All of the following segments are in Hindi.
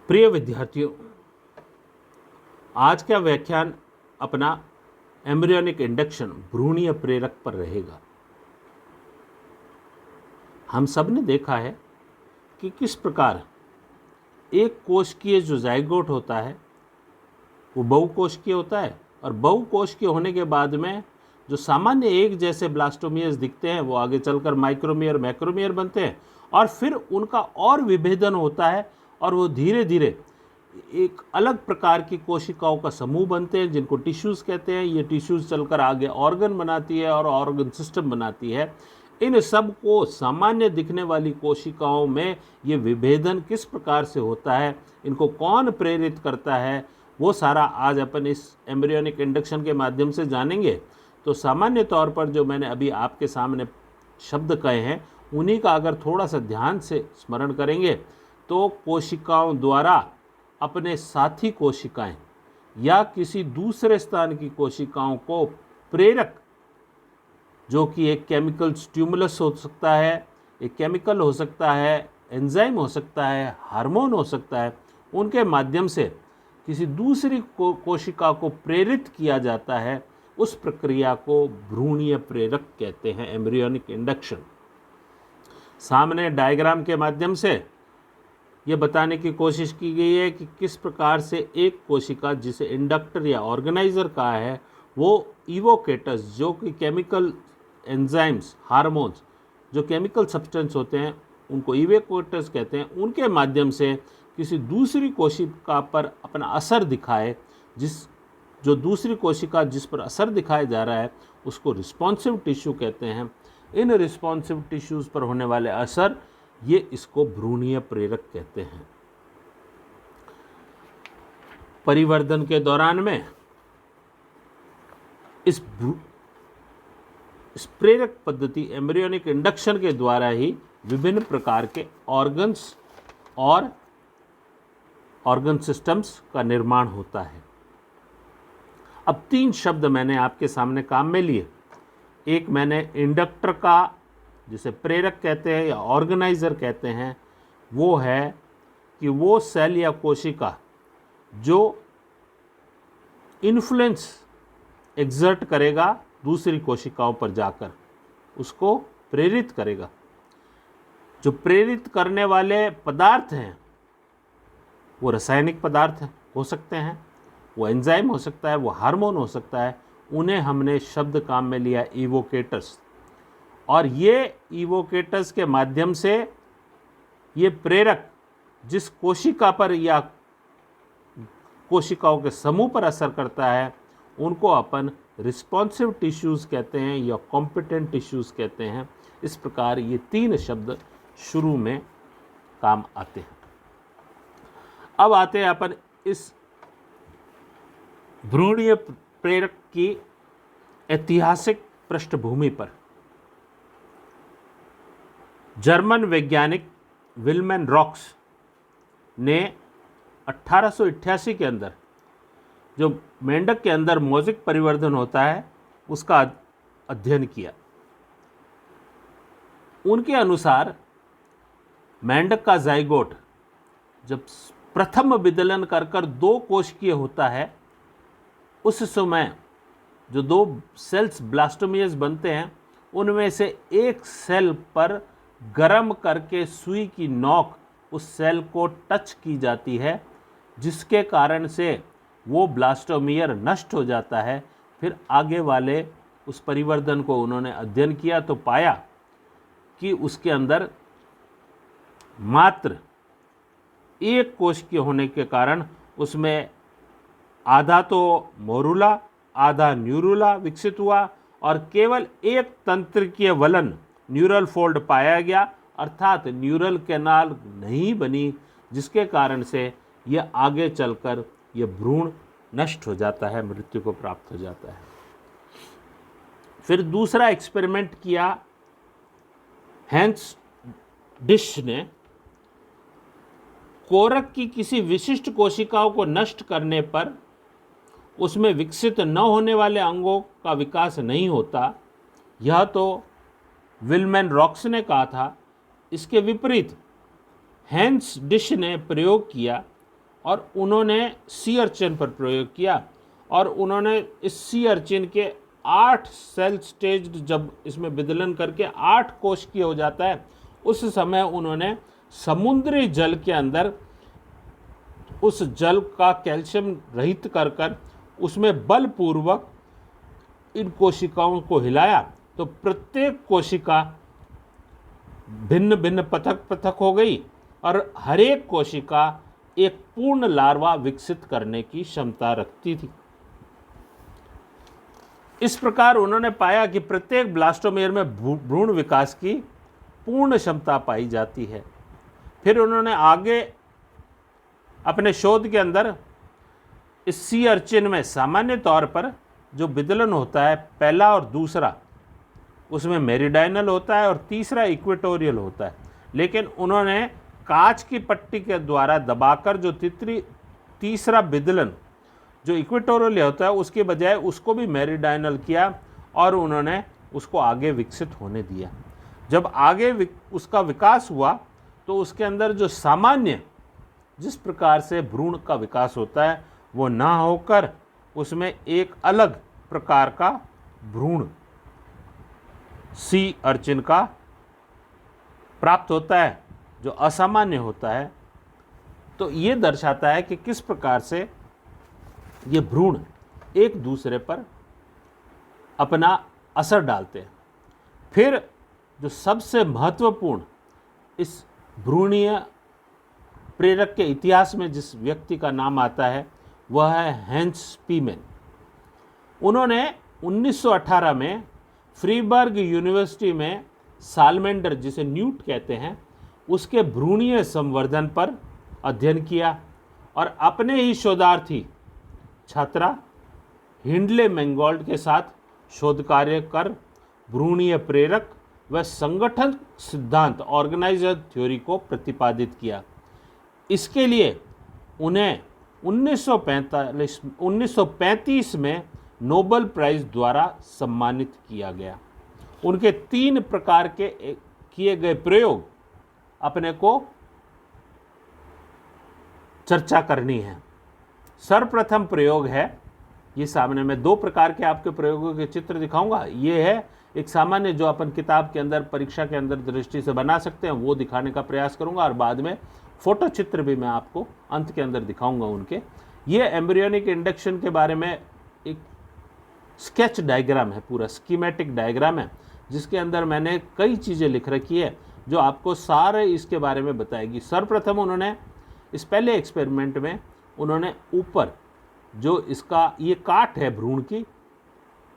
प्रिय विद्यार्थियों, आज का व्याख्यान अपना एम्ब्रियोनिक इंडक्शन भ्रूणीय प्रेरक पर रहेगा। हम सब ने देखा है कि किस प्रकार एक कोशिकीय जो जाइगोट होता है वो बहुकोशिकीय होता है और बहुकोशिकीय होने के बाद में जो सामान्य एक जैसे ब्लास्टोमियर्स दिखते हैं वो आगे चलकर माइक्रोमियर मैक्रोमियर बनते हैं और फिर उनका और विभेदन होता है और वो धीरे धीरे एक अलग प्रकार की कोशिकाओं का समूह बनते हैं जिनको टिश्यूज़ कहते हैं। ये टिश्यूज़ चलकर आगे ऑर्गन बनाती है और ऑर्गन सिस्टम बनाती है। इन सब को सामान्य दिखने वाली कोशिकाओं में ये विभेदन किस प्रकार से होता है, इनको कौन प्रेरित करता है, वो सारा आज अपन इस एम्ब्रियोनिक इंडक्शन के माध्यम से जानेंगे। तो सामान्य तौर पर जो मैंने अभी आपके सामने शब्द कहे हैं उन्हीं का अगर थोड़ा सा ध्यान से स्मरण करेंगे तो कोशिकाओं द्वारा अपने साथी कोशिकाएं या किसी दूसरे स्थान की कोशिकाओं को प्रेरक, जो कि एक केमिकल स्टिमुलस हो सकता है, एक केमिकल हो सकता है, एंजाइम हो सकता है, हार्मोन हो सकता है, उनके माध्यम से किसी दूसरी कोशिका को प्रेरित किया जाता है। उस प्रक्रिया को भ्रूणीय प्रेरक कहते हैं, एम्ब्रियोनिक इंडक्शन। सामने डायग्राम के माध्यम से ये बताने की कोशिश की गई है कि किस प्रकार से एक कोशिका जिसे इंडक्टर या ऑर्गेनाइजर कहा है वो इवोकेटर्स, जो कि केमिकल एंजाइम्स, हार्मोन्स, जो केमिकल सब्सटेंस होते हैं उनको इवोकेटर्स कहते हैं, उनके माध्यम से किसी दूसरी कोशिका पर अपना असर दिखाए। जो दूसरी कोशिका जिस पर असर दिखाया जा रहा है उसको रिस्पॉन्सिव टिश्यू कहते हैं। इन रिस्पॉन्सिव टिश्यूज़ पर होने वाले असर, ये इसको भ्रूणीय प्रेरक कहते हैं। परिवर्धन के दौरान में इस प्रेरक पद्धति एम्ब्रियोनिक इंडक्शन के द्वारा ही विभिन्न प्रकार के ऑर्गन्स और ऑर्गन सिस्टम्स का निर्माण होता है। अब 3 शब्द मैंने आपके सामने काम में लिए। एक मैंने इंडक्टर का, जिसे प्रेरक कहते हैं या ऑर्गेनाइजर कहते हैं, वो है कि वो सेल या कोशिका जो इन्फ्लुएंस एक्सर्ट करेगा दूसरी कोशिकाओं पर जाकर, उसको प्रेरित करेगा। जो प्रेरित करने वाले पदार्थ हैं वो रासायनिक पदार्थ हो सकते हैं, वो एंजाइम हो सकता है, वो हार्मोन हो सकता है। उन्हें हमने शब्द काम में लिया इवोकेटर्स। और ये इवोकेटर्स के माध्यम से ये प्रेरक जिस कोशिका पर या कोशिकाओं के समूह पर असर करता है उनको अपन रिस्पॉन्सिव टिश्यूज़ कहते हैं या कॉम्पिटेंट टिश्यूज़ कहते हैं। इस प्रकार ये 3 शब्द शुरू में काम आते हैं। अब आते हैं अपन इस भ्रूणीय प्रेरक की ऐतिहासिक पृष्ठभूमि पर। जर्मन वैज्ञानिक विल्मेन रॉक्स ने 1888 के अंदर जो मेंढक के अंदर मौजिक परिवर्धन होता है उसका अध्ययन किया। उनके अनुसार मेंढक का जाइगोट जब प्रथम विदलन कर 2 कोशिकीय होता है, उस समय जो 2 सेल्स ब्लास्टोमियर्स बनते हैं उनमें से एक सेल पर गर्म करके सुई की नोक उस सेल को टच की जाती है, जिसके कारण से वो ब्लास्टोमियर नष्ट हो जाता है। फिर आगे वाले उस परिवर्धन को उन्होंने अध्ययन किया तो पाया कि उसके अंदर मात्र एक कोशिकीय होने के कारण उसमें आधा तो मोरुला, आधा न्यूरुला विकसित हुआ और केवल एक तंत्रिकीय वलन न्यूरल फोल्ड पाया गया, अर्थात न्यूरल कैनाल नहीं बनी, जिसके कारण से यह आगे चलकर यह भ्रूण नष्ट हो जाता है, मृत्यु को प्राप्त हो जाता है। फिर दूसरा एक्सपेरिमेंट किया हैंस डिश ने। कोरक की किसी विशिष्ट कोशिकाओं को नष्ट करने पर उसमें विकसित न होने वाले अंगों का विकास नहीं होता, यह तो विल्मेन रॉक्स ने कहा था। इसके विपरीत हैंस डिश ने प्रयोग किया और उन्होंने सी अर्चिन पर प्रयोग किया और उन्होंने इस सी अर्चिन के 8 सेल स्टेज जब इसमें विदलन करके 8 कोशिकीय हो जाता है, उस समय उन्होंने समुद्री जल के अंदर उस जल का कैल्शियम रहित कर कर उसमें बलपूर्वक इन कोशिकाओं को हिलाया, तो प्रत्येक कोशिका भिन्न भिन्न पृथक पृथक हो गई और हर एक कोशिका एक पूर्ण लार्वा विकसित करने की क्षमता रखती थी। इस प्रकार उन्होंने पाया कि प्रत्येक ब्लास्टोमेयर में भ्रूण विकास की पूर्ण क्षमता पाई जाती है। फिर उन्होंने आगे अपने शोध के अंदर इस सी अर्चिन में सामान्य तौर पर जो विदलन होता है, पहला और दूसरा, उसमें मेरिडाइनल होता है और तीसरा इक्वेटोरियल होता है, लेकिन उन्होंने कांच की पट्टी के द्वारा दबाकर जो तीसरा विदलन जो इक्वेटोरियल होता है उसके बजाय उसको भी मेरिडाइनल किया और उन्होंने उसको आगे विकसित होने दिया। जब आगे उसका विकास हुआ तो उसके अंदर जो सामान्य जिस प्रकार से भ्रूण का विकास होता है वो ना होकर उसमें एक अलग प्रकार का भ्रूण सी अर्चिन का प्राप्त होता है जो असामान्य होता है। तो ये दर्शाता है कि किस प्रकार से ये भ्रूण एक दूसरे पर अपना असर डालते हैं। फिर जो सबसे महत्वपूर्ण इस भ्रूणीय प्रेरक के इतिहास में जिस व्यक्ति का नाम आता है वह है हैंस स्पीमेन। उन्होंने 1918 में फ्रीबर्ग यूनिवर्सिटी में सालमेंडर, जिसे न्यूट कहते हैं, उसके भ्रूणीय संवर्धन पर अध्ययन किया और अपने ही शोधार्थी छात्रा हिंडले मैंगोल्ड के साथ शोध कार्य कर भ्रूणीय प्रेरक व संगठन सिद्धांत ऑर्गेनाइजर थ्योरी को प्रतिपादित किया। इसके लिए उन्हें 1935 में नोबेल प्राइज द्वारा सम्मानित किया गया। उनके 3 प्रकार के किए गए प्रयोग अपने को चर्चा करनी है। सर्वप्रथम प्रयोग है, ये सामने मैं 2 प्रकार के आपके प्रयोगों के चित्र दिखाऊंगा। ये है एक सामान्य जो अपन किताब के अंदर परीक्षा के अंदर दृष्टि से बना सकते हैं, वो दिखाने का प्रयास करूंगा और बाद में फोटो चित्र भी मैं आपको अंत के अंदर दिखाऊंगा उनके। ये एम्ब्रियोनिक इंडक्शन के बारे में एक स्केच डायग्राम है, पूरा स्कीमेटिक डायग्राम है, जिसके अंदर मैंने कई चीज़ें लिख रखी है जो आपको सारे इसके बारे में बताएगी। सर्वप्रथम उन्होंने इस पहले एक्सपेरिमेंट में उन्होंने ऊपर जो इसका ये काट है भ्रूण की,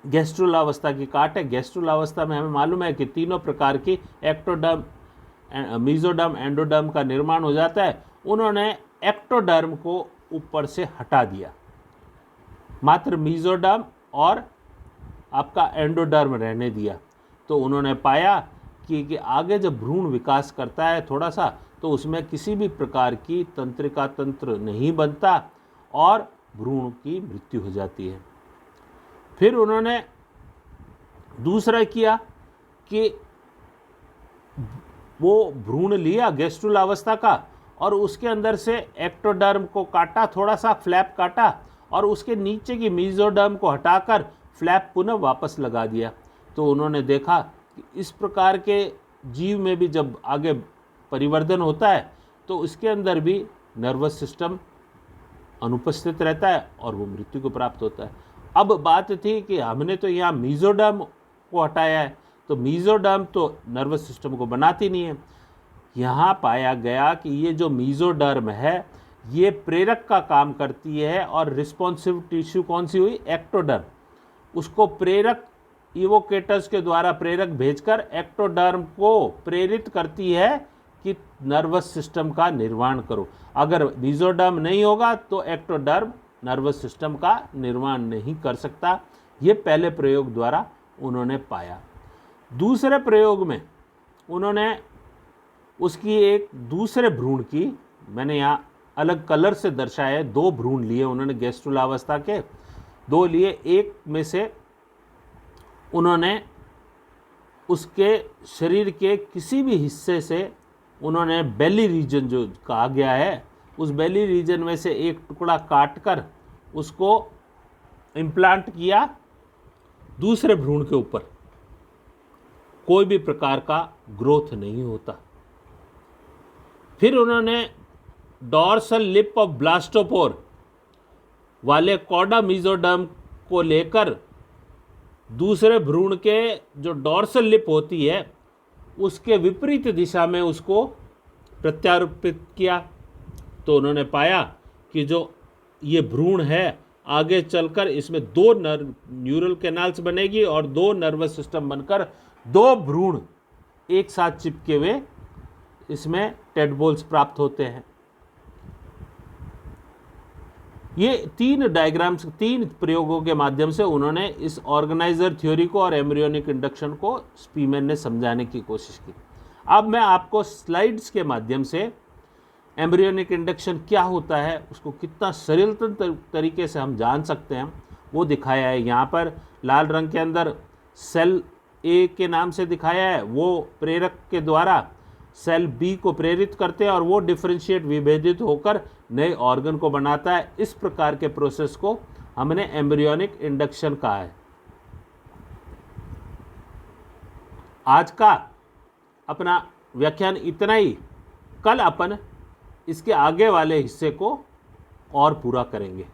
गैस्ट्रुलावस्था की काट है। गैस्ट्रुलावस्था में हमें मालूम है कि 3 प्रकार की एक्टोडर्म, मीजोडर्म, एंडोडर्म का निर्माण हो जाता है। उन्होंने एक्टोडर्म को ऊपर से हटा दिया, मात्र मीजोडर्म और आपका एंडोडर्म रहने दिया। तो उन्होंने पाया कि आगे जब भ्रूण विकास करता है थोड़ा सा, तो उसमें किसी भी प्रकार की तंत्रिका तंत्र नहीं बनता और भ्रूण की मृत्यु हो जाती है। फिर उन्होंने दूसरा किया कि वो भ्रूण लिया गैस्ट्रुलावस्था का और उसके अंदर से एक्टोडर्म को काटा, थोड़ा सा फ्लैप काटा और उसके नीचे की मीजोडर्म को हटाकर फ्लैप पुनः वापस लगा दिया। तो उन्होंने देखा कि इस प्रकार के जीव में भी जब आगे परिवर्धन होता है तो इसके अंदर भी नर्वस सिस्टम अनुपस्थित रहता है और वो मृत्यु को प्राप्त होता है। अब बात थी कि हमने तो यहाँ मीजोडर्म को हटाया है, तो मीजोडर्म तो नर्वस सिस्टम को बनाती नहीं है। यहाँ पाया गया कि ये जो मीजोडर्म है ये प्रेरक का काम करती है और रिस्पॉन्सिव टिश्यू कौन सी हुई, एक्टोडर्म। उसको प्रेरक इवोकेटर्स के द्वारा प्रेरक भेजकर एक्टोडर्म को प्रेरित करती है कि नर्वस सिस्टम का निर्माण करो। अगर मीजोडर्म नहीं होगा तो एक्टोडर्म नर्वस सिस्टम का निर्माण नहीं कर सकता। ये पहले प्रयोग द्वारा उन्होंने पाया। दूसरे प्रयोग में उन्होंने उसकी एक दूसरे भ्रूण की, मैंने यहाँ अलग कलर से दर्शाया है, 2 भ्रूण लिए उन्होंने गैस्ट्रुलावस्था के, 2 लिए। एक में से उन्होंने उसके शरीर के किसी भी हिस्से से उन्होंने बेली रीजन जो कहा गया है उस बेली रीजन में से एक टुकड़ा काटकर उसको इम्प्लांट किया दूसरे भ्रूण के ऊपर, कोई भी प्रकार का ग्रोथ नहीं होता। फिर उन्होंने डॉर्सल लिप ऑफ ब्लास्टोपोर वाले कॉडा मीजोडर्म को लेकर दूसरे भ्रूण के जो डॉर्सल लिप होती है उसके विपरीत दिशा में उसको प्रत्यारोपित किया, तो उन्होंने पाया कि जो ये भ्रूण है आगे चलकर इसमें दो न्यूरल कैनाल्स बनेगी और दो नर्वस सिस्टम बनकर दो भ्रूण एक साथ चिपके हुए इसमें टेडपोल्स प्राप्त होते हैं। ये 3 डायग्राम्स, 3 प्रयोगों के माध्यम से उन्होंने इस ऑर्गेनाइजर थ्योरी को और एम्ब्रियोनिक इंडक्शन को स्पीमैन ने समझाने की कोशिश की। अब मैं आपको स्लाइड्स के माध्यम से एम्ब्रियोनिक इंडक्शन क्या होता है, उसको कितना सरल तरीके से हम जान सकते हैं वो दिखाया है। यहाँ पर लाल रंग के अंदर सेल ए के नाम से दिखाया है, वो प्रेरक के द्वारा सेल बी को प्रेरित करते हैं और वो डिफरेंशिएट, विभेदित होकर नए ऑर्गन को बनाता है। इस प्रकार के प्रोसेस को हमने एम्ब्रियोनिक इंडक्शन कहा है। आज का अपना व्याख्यान इतना ही। कल अपन इसके आगे वाले हिस्से को और पूरा करेंगे।